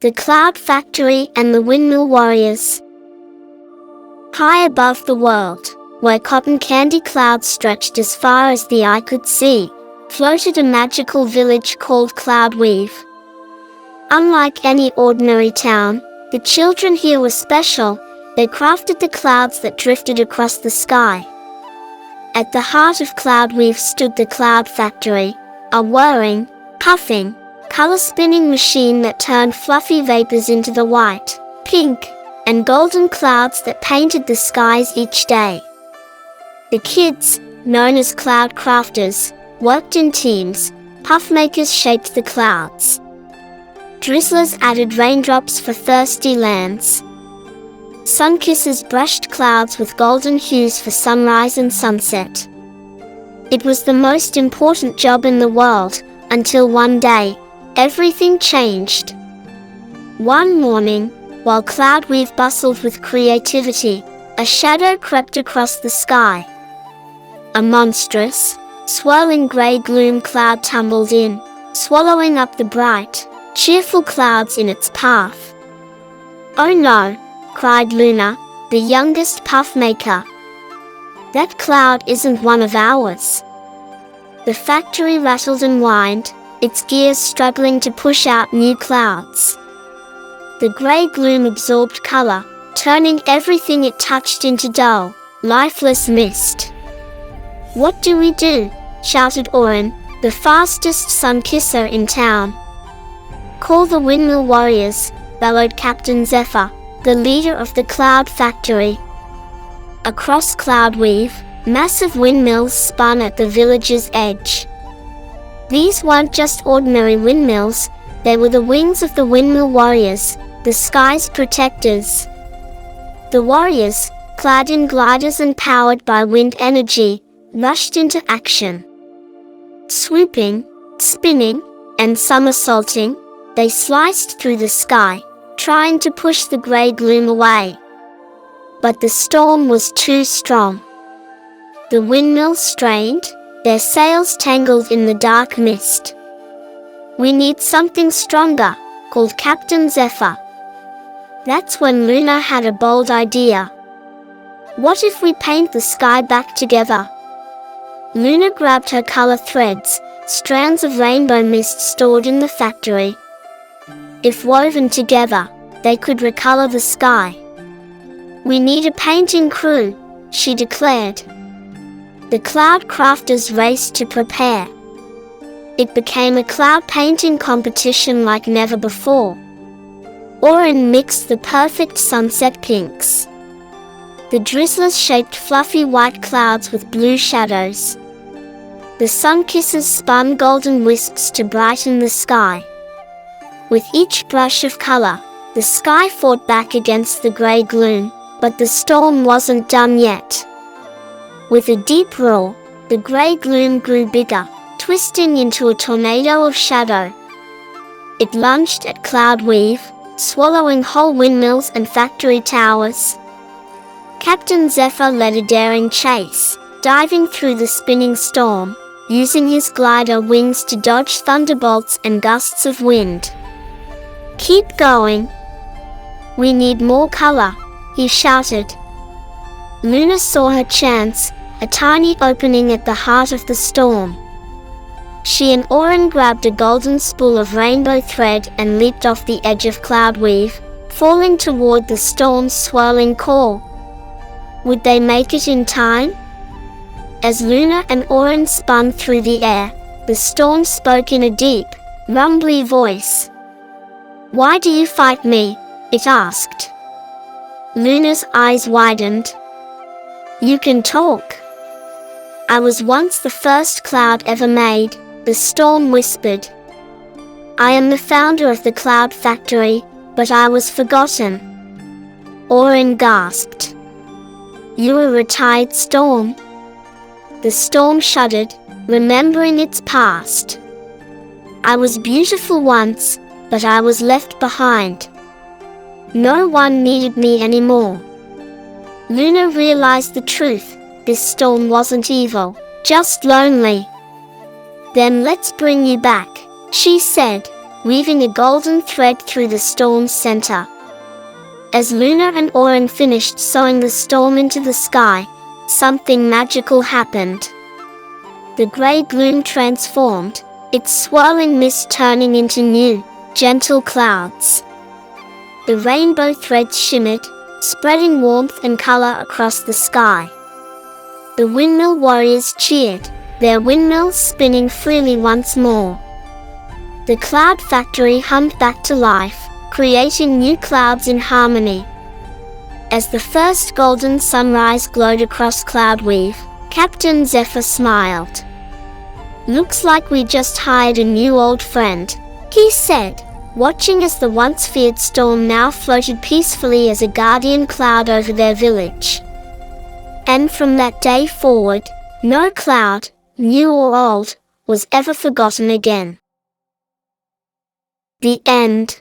The Cloud Factory and the Windmill Warriors. High above the world, where cotton candy clouds stretched as far as the eye could see, floated a magical village called Cloudweave. Unlike any ordinary town, the children here were special. They crafted the clouds that drifted across the sky. At the heart of Cloudweave stood the Cloud Factory, a whirring, puffing, color-spinning machine that turned fluffy vapors into the white, pink, and golden clouds that painted the skies each day. The kids, known as cloud crafters, worked in teams. Puffmakers shaped the clouds. Drizzlers added raindrops for thirsty lands. Sunkissers brushed clouds with golden hues for sunrise and sunset. It was the most important job in the world, until one day, everything changed. One morning, while Cloudweave bustled with creativity, a shadow crept across the sky. A monstrous, swirling grey gloom cloud tumbled in, swallowing up the bright, cheerful clouds in its path. "Oh no!" cried Luna, the youngest puff maker. "That cloud isn't one of ours." The factory rattled and whined, its gears struggling to push out new clouds. The grey gloom absorbed color, turning everything it touched into dull, lifeless mist. "What do we do?" shouted Orin, the fastest sun-kisser in town. "Call the Windmill Warriors," bellowed Captain Zephyr, the leader of the Cloud Factory. Across Cloudweave, massive windmills spun at the village's edge. These weren't just ordinary windmills, they were the wings of the Windmill Warriors, the sky's protectors. The warriors, clad in gliders and powered by wind energy, rushed into action. Swooping, spinning, and somersaulting, they sliced through the sky, trying to push the grey gloom away. But the storm was too strong. The windmills strained, their sails tangled in the dark mist. "We need something stronger," called Captain Zephyr. That's when Luna had a bold idea. "What if we paint the sky back together?" Luna grabbed her color threads, strands of rainbow mist stored in the factory. If woven together, they could recolor the sky. "We need a painting crew," she declared. The cloud crafters raced to prepare. It became a cloud painting competition like never before. Orin mixed the perfect sunset pinks. The drizzlers shaped fluffy white clouds with blue shadows. The sun-kissers spun golden wisps to brighten the sky. With each brush of color, the sky fought back against the grey gloom, but the storm wasn't done yet. With a deep roar, the grey gloom grew bigger, twisting into a tornado of shadow. It lunged at Cloudweave, swallowing whole windmills and factory towers. Captain Zephyr led a daring chase, diving through the spinning storm, using his glider wings to dodge thunderbolts and gusts of wind. "Keep going. We need more color," he shouted. Luna saw her chance, a tiny opening at the heart of the storm. She and Orin grabbed a golden spool of rainbow thread and leaped off the edge of Cloudweave, falling toward the storm's swirling core. Would they make it in time? As Luna and Orin spun through the air, the storm spoke in a deep, rumbly voice. "Why do you fight me?" it asked. Luna's eyes widened. "You can talk." "I was once the first cloud ever made," the storm whispered. "I am the founder of the Cloud Factory, but I was forgotten." Orin gasped. "You a retired storm?" The storm shuddered, remembering its past. "I was beautiful once, but I was left behind. No one needed me anymore." Luna realized the truth. This storm wasn't evil, just lonely. "Then let's bring you back," she said, weaving a golden thread through the storm's center. As Luna and Orin finished sewing the storm into the sky, something magical happened. The Grey Gloom transformed, its swirling mist turning into new, gentle clouds. The rainbow threads shimmered, spreading warmth and color across the sky. The Windmill Warriors cheered, their windmills spinning freely once more. The cloud factory hummed back to life, creating new clouds in harmony. As the first golden sunrise glowed across Cloudweave, Captain Zephyr smiled. "Looks like we just hired a new old friend," he said, watching as the once feared storm now floated peacefully as a guardian cloud over their village. And from that day forward, no cloud, new or old, was ever forgotten again. The end.